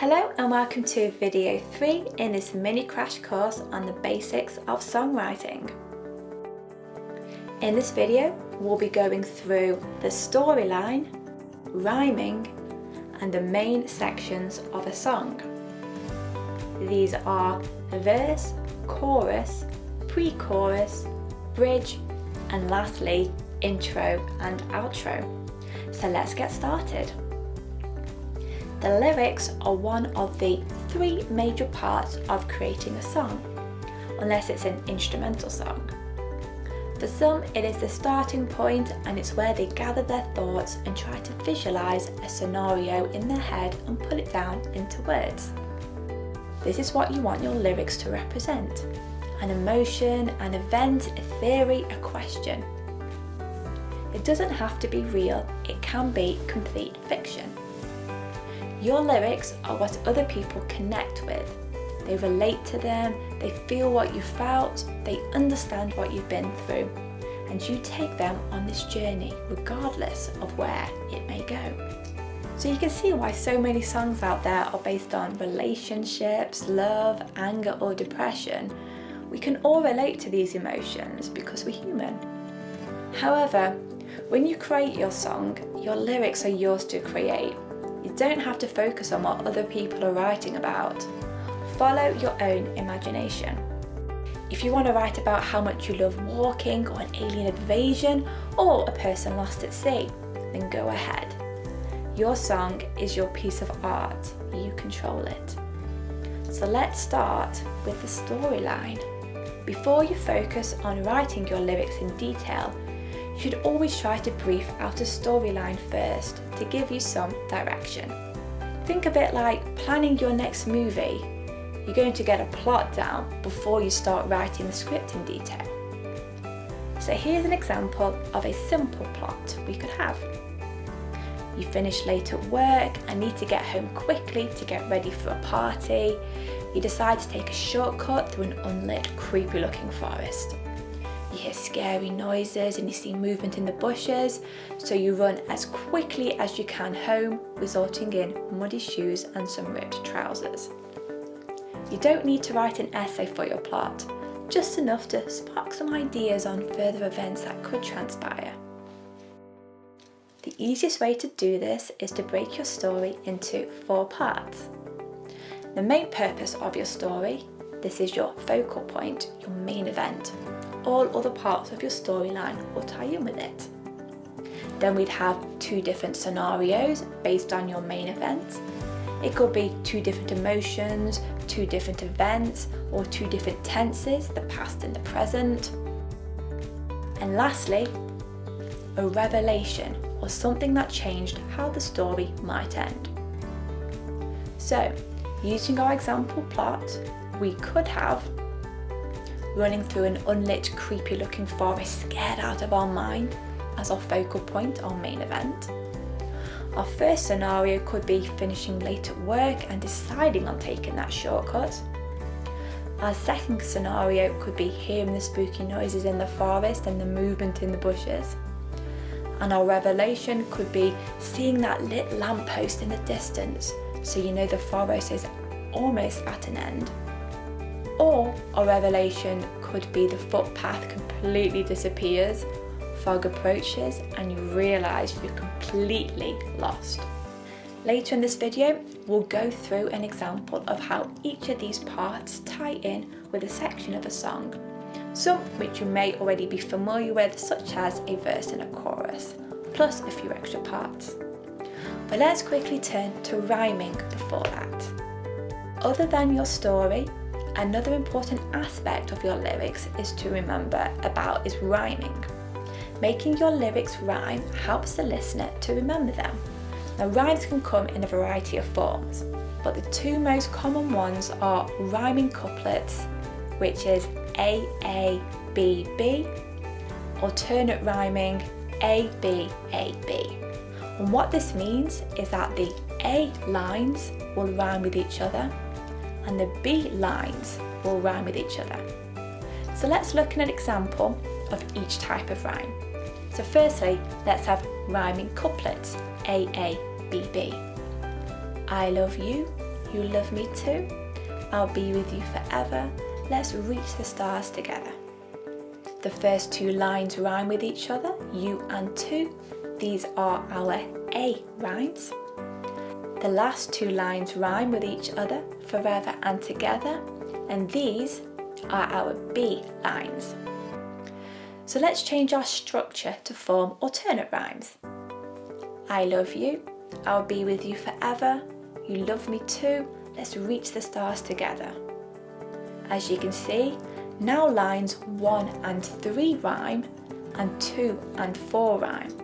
Hello and welcome to video 3 in this mini crash course on the basics of songwriting. In this video, we'll be going through the storyline, rhyming, and the main sections of a song. These are verse, chorus, pre-chorus, bridge, and lastly, intro and outro. So let's get started. The lyrics are one of the 3 major parts of creating a song, unless it's an instrumental song. For some, it is the starting point and it's where they gather their thoughts and try to visualize a scenario in their head and put it down into words. This is what you want your lyrics to represent: an emotion, an event, a theory, a question. It doesn't have to be real, it can be complete fiction. Your lyrics are what other people connect with. They relate to them, they feel what you felt, they understand what you've been through, and you take them on this journey regardless of where it may go. So you can see why so many songs out there are based on relationships, love, anger, or depression. We can all relate to these emotions because we're human. However, when you create your song, your lyrics are yours to create. You don't have to focus on what other people are writing about. Follow your own imagination. If you want to write about how much you love walking, or an alien invasion, or a person lost at sea, then go ahead. Your song is your piece of art. You control it. So let's start with the storyline. Before you focus on writing your lyrics in detail, you should always try to brief out a storyline first to give you some direction. Think of it like planning your next movie. You're going to get a plot down before you start writing the script in detail. So here's an example of a simple plot we could have. You finish late at work and need to get home quickly to get ready for a party. You decide to take a shortcut through an unlit, creepy looking forest. You hear scary noises and you see movement in the bushes, so you run as quickly as you can home, resulting in muddy shoes and some ripped trousers. You don't need to write an essay for your plot, just enough to spark some ideas on further events that could transpire. The easiest way to do this is to break your story into 4 parts. The main purpose of your story, this is your focal point, your main event. All other parts of your storyline will tie in with it. Then we'd have 2 different scenarios based on your main event. It could be 2 different emotions, 2 different events, or 2 different tenses, the past and the present. And lastly, a revelation, or something that changed how the story might end. So, using our example plot, we could have running through an unlit, creepy looking forest scared out of our mind as our focal point, our main event. Our first scenario could be finishing late at work and deciding on taking that shortcut. Our second scenario could be hearing the spooky noises in the forest and the movement in the bushes. And our revelation could be seeing that lit lamppost in the distance, so you know the forest is almost at an end. Or a revelation could be the footpath completely disappears, fog approaches, and you realise you're completely lost. Later in this video, we'll go through an example of how each of these parts tie in with a section of a song, some which you may already be familiar with, such as a verse and a chorus, plus a few extra parts. But let's quickly turn to rhyming before that. Other than your story, another important aspect of your lyrics is to remember about is rhyming. Making your lyrics rhyme helps the listener to remember them. Now, rhymes can come in a variety of forms, but the 2 most common ones are rhyming couplets, which is A, A, B, B, alternate rhyming A, B, A, B. And what this means is that the A lines will rhyme with each other, and the B lines will rhyme with each other. So let's look at an example of each type of rhyme. So firstly, let's have rhyming couplets, A, A, B, B. I love you, you love me too. I'll be with you forever, let's reach the stars together. The first two lines rhyme with each other, you and to. These are our A rhymes. The last two lines rhyme with each other, forever and together, and these are our B lines. So let's change our structure to form alternate rhymes. I love you, I'll be with you forever, you love me too, let's reach the stars together. As you can see, now lines 1 and 3 rhyme and 2 and 4 rhyme.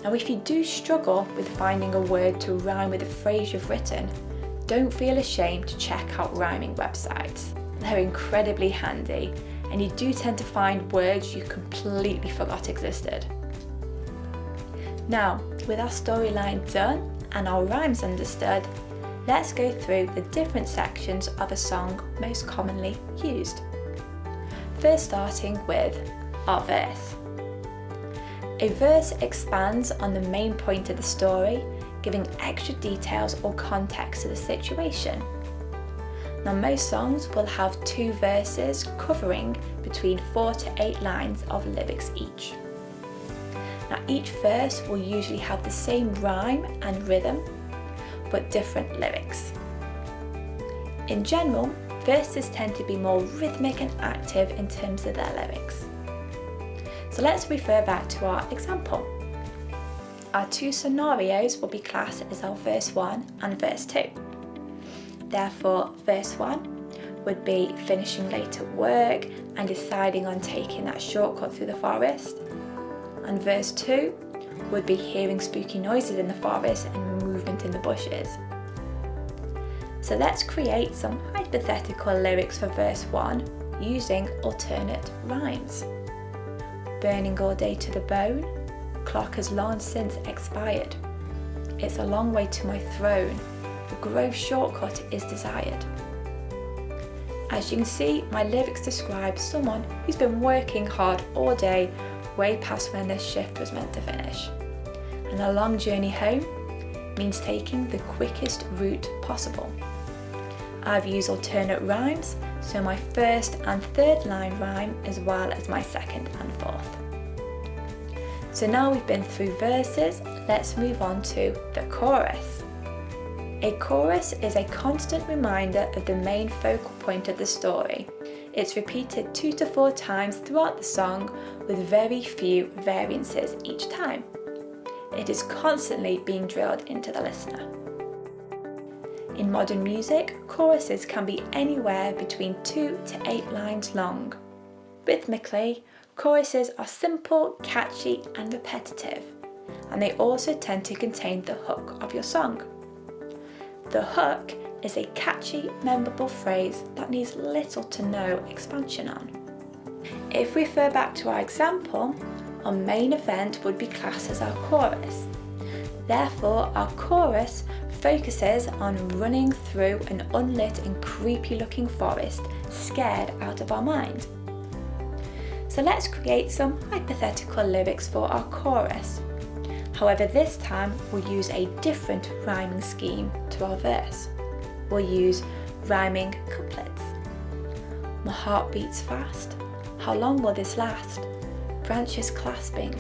Now if you do struggle with finding a word to rhyme with a phrase you've written, don't feel ashamed to check out rhyming websites. They're incredibly handy, and you do tend to find words you completely forgot existed. Now, with our storyline done and our rhymes understood, let's go through the different sections of a song most commonly used. First, starting with our verse. A verse expands on the main point of the story, giving extra details or context to the situation. Now, most songs will have 2 verses covering between 4 to 8 lines of lyrics each. Now, each verse will usually have the same rhyme and rhythm, but different lyrics. In general, verses tend to be more rhythmic and active in terms of their lyrics. So let's refer back to our example. Our 2 scenarios will be classed as our verse 1 and verse 2. Therefore, verse 1 would be finishing late at work and deciding on taking that shortcut through the forest. And verse 2 would be hearing spooky noises in the forest and movement in the bushes. So let's create some hypothetical lyrics for verse 1 using alternate rhymes. Burning all day to the bone, clock has long since expired. It's a long way to my throne, the grove shortcut is desired. As you can see, my lyrics describe someone who's been working hard all day, way past when their shift was meant to finish. And a long journey home means taking the quickest route possible. I've used alternate rhymes, so my first and third line rhyme as well as my second and fourth. So now we've been through verses, let's move on to the chorus. A chorus is a constant reminder of the main focal point of the story. It's repeated 2 to 4 times throughout the song with very few variances each time. It is constantly being drilled into the listener. In modern music, choruses can be anywhere between 2 to 8 lines long. Rhythmically, choruses are simple, catchy and repetitive, and they also tend to contain the hook of your song. The hook is a catchy, memorable phrase that needs little to no expansion on. If we refer back to our example, our main event would be classed as our chorus. Therefore, our chorus focuses on running through an unlit and creepy looking forest, scared out of our mind. So let's create some hypothetical lyrics for our chorus. However, this time we'll use a different rhyming scheme to our verse. We'll use rhyming couplets. My heart beats fast, how long will this last? Branches clasping,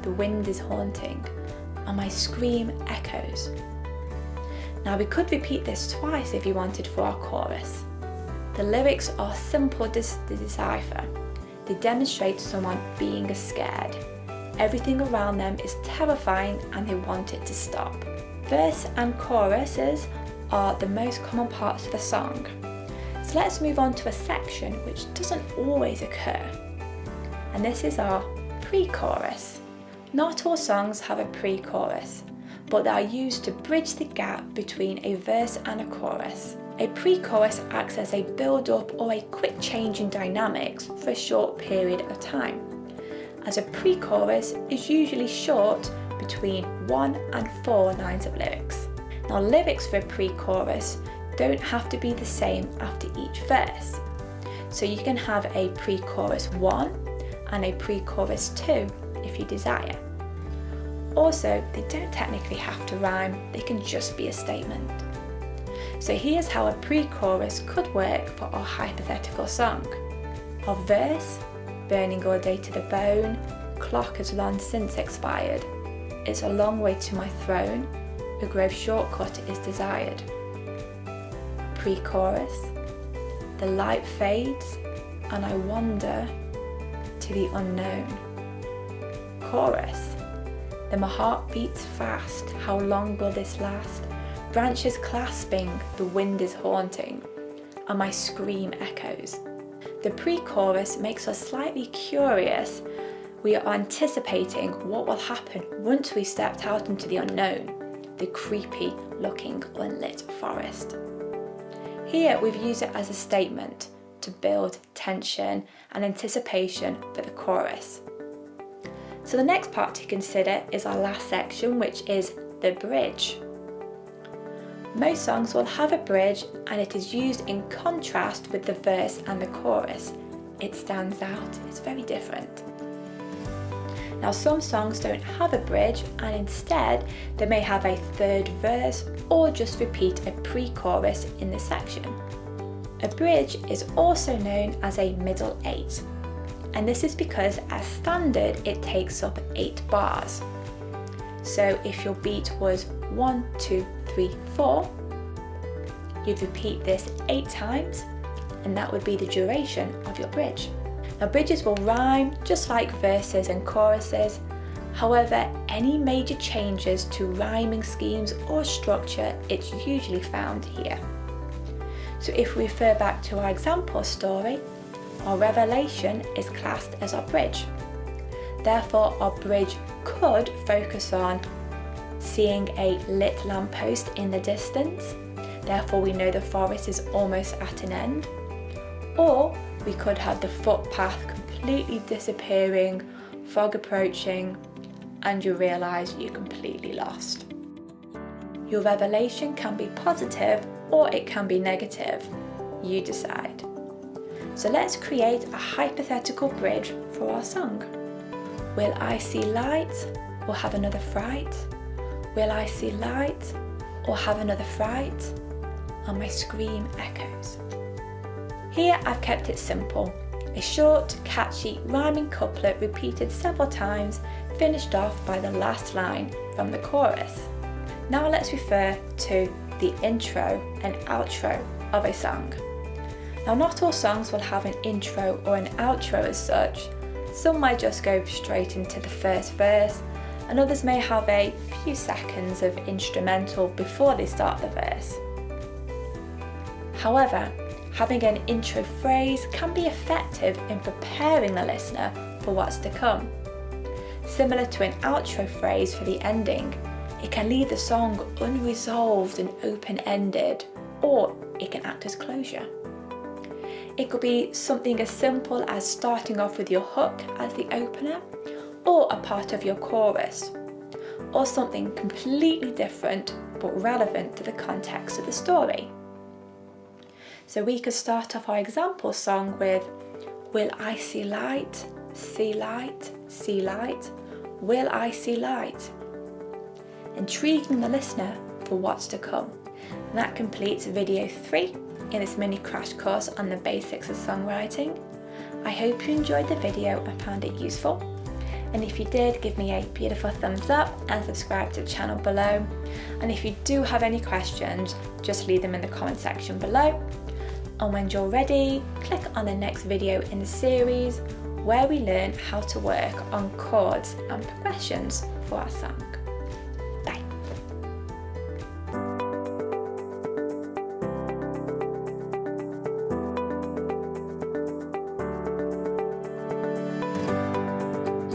the wind is haunting, and my scream echoes. Now we could repeat this twice if you wanted for our chorus. The lyrics are simple to decipher. They demonstrate someone being scared. Everything around them is terrifying and they want it to stop. Verse and choruses are the most common parts of the song. So let's move on to a section which doesn't always occur. And this is our pre-chorus. Not all songs have a pre-chorus, but they are used to bridge the gap between a verse and a chorus. A pre-chorus acts as a build-up or a quick change in dynamics for a short period of time, as a pre-chorus is usually short, between 1 and 4 lines of lyrics. Now, lyrics for a pre-chorus don't have to be the same after each verse. So you can have a pre-chorus 1 and a pre-chorus 2 if you desire. Also, they don't technically have to rhyme, they can just be a statement. So here's how a pre-chorus could work for our hypothetical song. Our verse, burning all day to the bone, clock has long since expired. It's a long way to my throne, a grove shortcut is desired. Pre-chorus, the light fades and I wander to the unknown. Chorus, then my heart beats fast, how long will this last? Branches clasping, the wind is haunting, and my scream echoes. The pre-chorus makes us slightly curious. We are anticipating what will happen once we stepped out into the unknown, the creepy looking unlit forest. Here we've used it as a statement to build tension and anticipation for the chorus. So the next part to consider is our last section, which is the bridge. Most songs will have a bridge and it is used in contrast with the verse and the chorus. It stands out, it's very different. Now some songs don't have a bridge and instead they may have a third verse or just repeat a pre-chorus in this section. A bridge is also known as a middle eight, and this is because as standard it takes up 8 bars. So if your beat was 1, 2, 3, 4, you'd repeat this 8 times and that would be the duration of your bridge. Now bridges will rhyme just like verses and choruses, however any major changes to rhyming schemes or structure it's usually found here. So if we refer back to our example story, our revelation is classed as our bridge. Therefore our bridge could focus on seeing a lit lamppost in the distance, therefore we know the forest is almost at an end. Or we could have the footpath completely disappearing, fog approaching, and you realise you're completely lost. Your revelation can be positive or it can be negative. You decide. So let's create a hypothetical bridge for our song. Will I see light or have another fright? Will I see light or have another fright? And my scream echoes. Here I've kept it simple. A short, catchy, rhyming couplet repeated several times, finished off by the last line from the chorus. Now let's refer to the intro and outro of a song. Now not all songs will have an intro or an outro as such. Some might just go straight into the first verse, and others may have a few seconds of instrumental before they start the verse. However, having an intro phrase can be effective in preparing the listener for what's to come. Similar to an outro phrase for the ending, it can leave the song unresolved and open-ended, or it can act as closure. It could be something as simple as starting off with your hook as the opener, or a part of your chorus, or something completely different but relevant to the context of the story. So we could start off our example song with, will I see light, see light, see light, will I see light? Intriguing the listener for what's to come. And that completes video 3 in this mini crash course on the basics of songwriting. I hope you enjoyed the video and found it useful. And if you did, give me a beautiful thumbs up and subscribe to the channel below. And if you do have any questions, just leave them in the comment section below. And when you're ready, click on the next video in the series where we learn how to work on chords and progressions for our song.